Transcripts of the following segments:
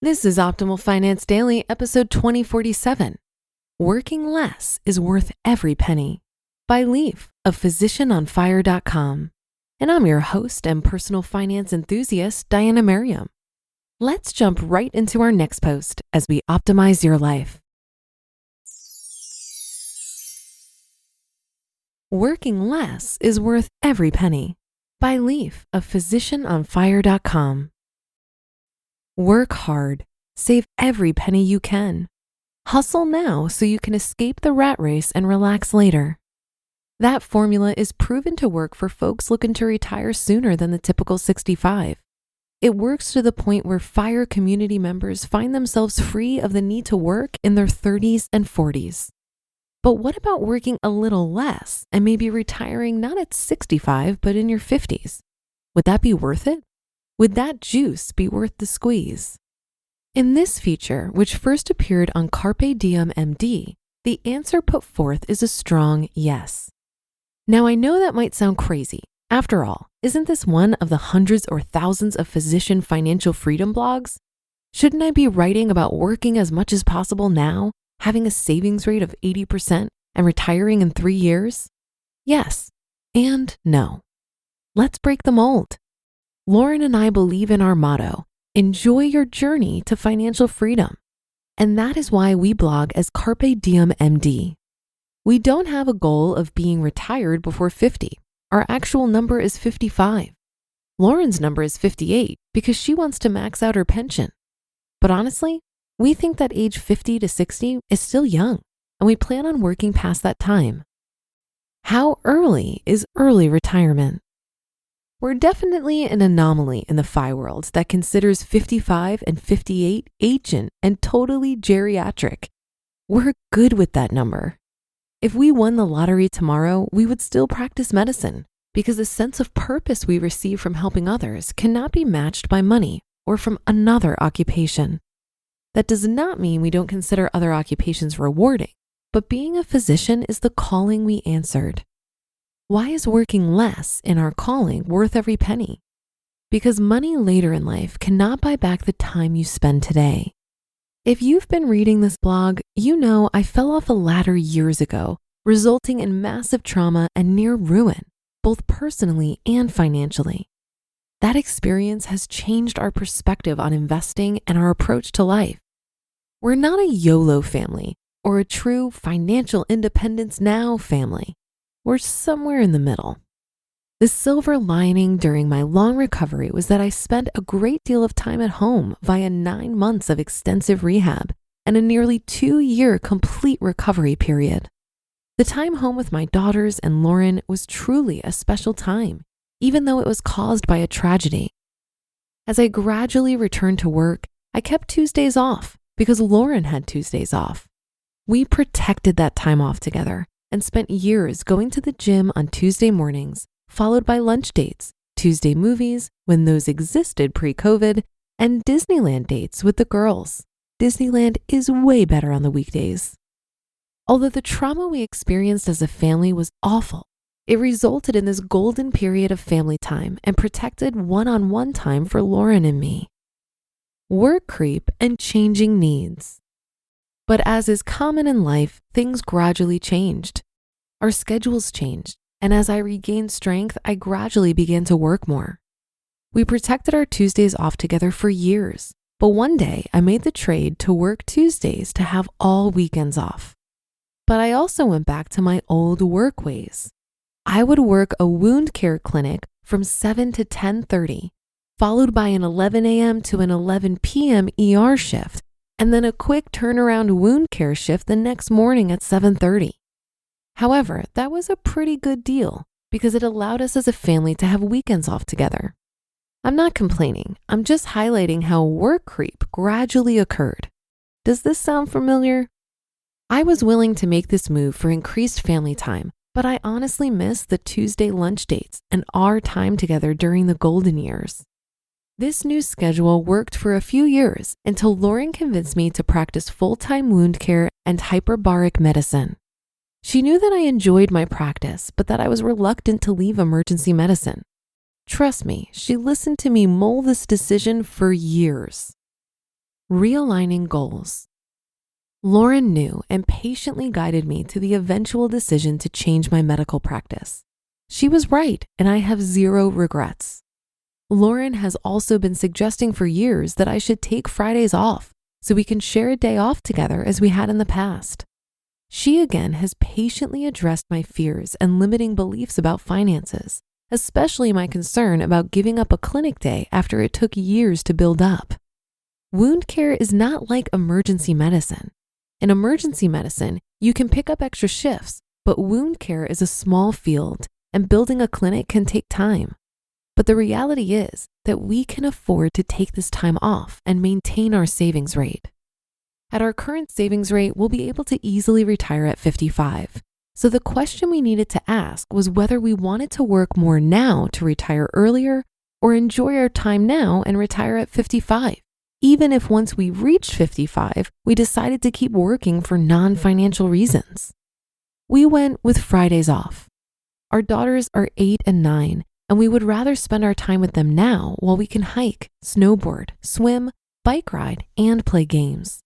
This is Optimal Finance Daily, episode 2047. Working Less is Worth Every Penny by Leif of Physician.com. And I'm your host and personal finance enthusiast, Diana Merriam. Let's jump right into our next post as we optimize your life. Working Less is Worth Every Penny by Leif of Physician.com. Work hard. Save every penny you can. Hustle now so you can escape the rat race and relax later. That formula is proven to work for folks looking to retire sooner than the typical 65. It works to the point where FIRE community members find themselves free of the need to work in their 30s and 40s. But what about working a little less and maybe retiring not at 65, but in your 50s? Would that be worth it? Would that juice be worth the squeeze? In this feature, which first appeared on Carpe Diem MD, the answer put forth is a strong yes. Now, I know that might sound crazy. After all, isn't this one of the hundreds or thousands of physician financial freedom blogs? Shouldn't I be writing about working as much as possible now, having a savings rate of 80%, and retiring in 3 years? Yes, and no. Let's break the mold. Lauren and I believe in our motto, enjoy your journey to financial freedom. And that is why we blog as Carpe Diem MD. We don't have a goal of being retired before 50. Our actual number is 55. Lauren's number is 58 because she wants to max out her pension. But honestly, we think that age 50 to 60 is still young, and we plan on working past that time. How early is early retirement? We're definitely an anomaly in the FI world that considers 55 and 58 ancient and totally geriatric. We're good with that number. If we won the lottery tomorrow, we would still practice medicine because the sense of purpose we receive from helping others cannot be matched by money or from another occupation. That does not mean we don't consider other occupations rewarding, but being a physician is the calling we answered. Why is working less in our calling worth every penny? Because money later in life cannot buy back the time you spend today. If you've been reading this blog, you know I fell off a ladder years ago, resulting in massive trauma and near ruin, both personally and financially. That experience has changed our perspective on investing and our approach to life. We're not a YOLO family or a true financial independence now family. We're somewhere in the middle. The silver lining during my long recovery was that I spent a great deal of time at home via 9 months of extensive rehab and a nearly 2-year complete recovery period. The time home with my daughters and Lauren was truly a special time, even though it was caused by a tragedy. As I gradually returned to work, I kept Tuesdays off because Lauren had Tuesdays off. We protected that time off together and spent years going to the gym on Tuesday mornings, followed by lunch dates, Tuesday movies, when those existed pre-COVID, and Disneyland dates with the girls. Disneyland is way better on the weekdays. Although the trauma we experienced as a family was awful, it resulted in this golden period of family time and protected one-on-one time for Lauren and me. Work creep and changing needs. But as is common in life, things gradually changed. Our schedules changed, and as I regained strength, I gradually began to work more. We protected our Tuesdays off together for years, but one day I made the trade to work Tuesdays to have all weekends off. But I also went back to my old work ways. I would work a wound care clinic from 7 to 10:30, followed by an 11 a.m. to an 11 p.m. ER shift, and then a quick turnaround wound care shift the next morning at 7:30. However, that was a pretty good deal because it allowed us as a family to have weekends off together. I'm not complaining. I'm just highlighting how work creep gradually occurred. Does this sound familiar? I was willing to make this move for increased family time, but I honestly miss the Tuesday lunch dates and our time together during the golden years. This new schedule worked for a few years until Lauren convinced me to practice full-time wound care and hyperbaric medicine. She knew that I enjoyed my practice, but that I was reluctant to leave emergency medicine. Trust me, she listened to me mull this decision for years. Realigning goals. Lauren knew and patiently guided me to the eventual decision to change my medical practice. She was right, and I have zero regrets. Lauren has also been suggesting for years that I should take Fridays off so we can share a day off together as we had in the past. She again has patiently addressed my fears and limiting beliefs about finances, especially my concern about giving up a clinic day after it took years to build up. Wound care is not like emergency medicine. In emergency medicine, you can pick up extra shifts, but wound care is a small field and building a clinic can take time. But the reality is that we can afford to take this time off and maintain our savings rate. At our current savings rate, we'll be able to easily retire at 55. So the question we needed to ask was whether we wanted to work more now to retire earlier or enjoy our time now and retire at 55. Even if once we reached 55, we decided to keep working for non-financial reasons. We went with Fridays off. Our daughters are 8 and 9, and we would rather spend our time with them now while we can hike, snowboard, swim, bike ride, and play games.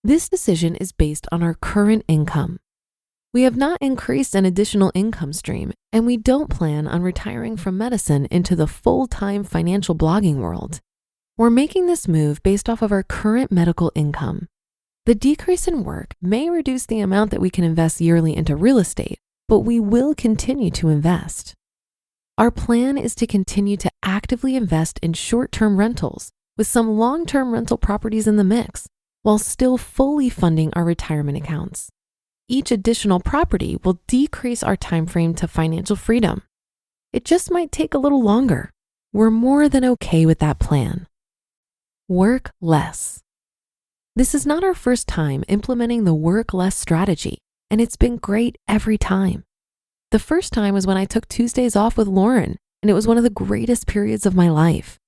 This decision is based on our current income. We have not increased an additional income stream, and we don't plan on retiring from medicine into the full-time financial blogging world. We're making this move based off of our current medical income. The decrease in work may reduce the amount that we can invest yearly into real estate, but we will continue to invest. Our plan is to continue to actively invest in short-term rentals with some long-term rental properties in the mix, while still fully funding our retirement accounts. Each additional property will decrease our time frame to financial freedom. It just might take a little longer. We're more than okay with that plan. Work less. This is not our first time implementing the work less strategy, and it's been great every time. The first time was when I took Tuesdays off with Lauren, and it was one of the greatest periods of my life.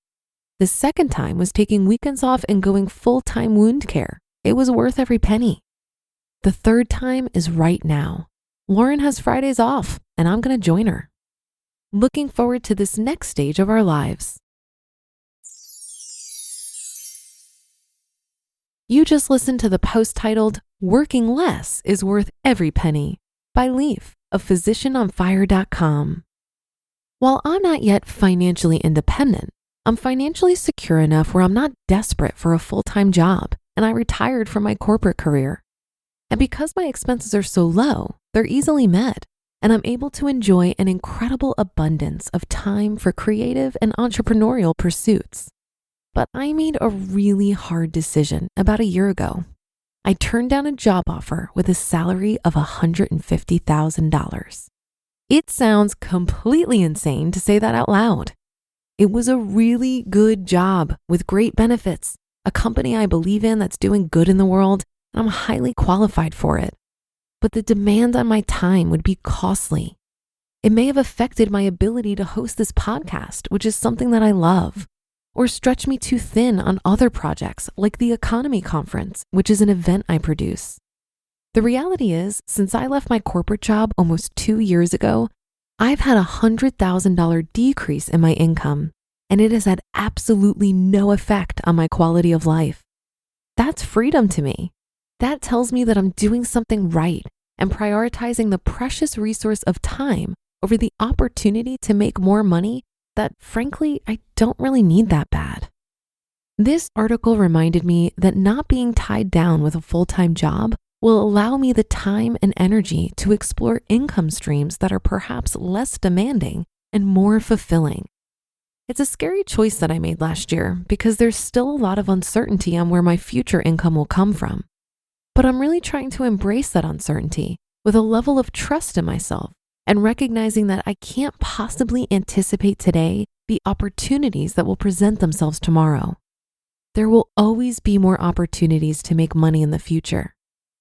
The second time was taking weekends off and going full-time wound care. It was worth every penny. The third time is right now. Lauren has Fridays off, and I'm going to join her. Looking forward to this next stage of our lives. You just listened to the post titled, "Working Less is Worth Every Penny" by Leif of PhysicianOnFire.com. While I'm not yet financially independent, I'm financially secure enough where I'm not desperate for a full-time job, and I retired from my corporate career. And because my expenses are so low, they're easily met, and I'm able to enjoy an incredible abundance of time for creative and entrepreneurial pursuits. But I made a really hard decision about a year ago. I turned down a job offer with a salary of $150,000. It sounds completely insane to say that out loud. It was a really good job with great benefits, a company I believe in that's doing good in the world, and I'm highly qualified for it. But the demand on my time would be costly. It may have affected my ability to host this podcast, which is something that I love, or stretch me too thin on other projects like the Economy Conference, which is an event I produce. The reality is, since I left my corporate job almost 2 years ago, I've had a $100,000 decrease in my income, and it has had absolutely no effect on my quality of life. That's freedom to me. That tells me that I'm doing something right and prioritizing the precious resource of time over the opportunity to make more money that, frankly, I don't really need that bad. This article reminded me that not being tied down with a full-time job will allow me the time and energy to explore income streams that are perhaps less demanding and more fulfilling. It's a scary choice that I made last year because there's still a lot of uncertainty on where my future income will come from. But I'm really trying to embrace that uncertainty with a level of trust in myself and recognizing that I can't possibly anticipate today the opportunities that will present themselves tomorrow. There will always be more opportunities to make money in the future.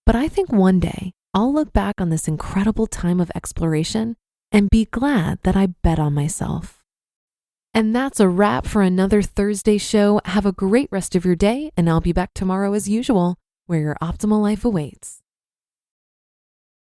But I think one day I'll look back on this incredible time of exploration and be glad that I bet on myself. And that's a wrap for another Thursday show. Have a great rest of your day, and I'll be back tomorrow as usual, where your optimal life awaits.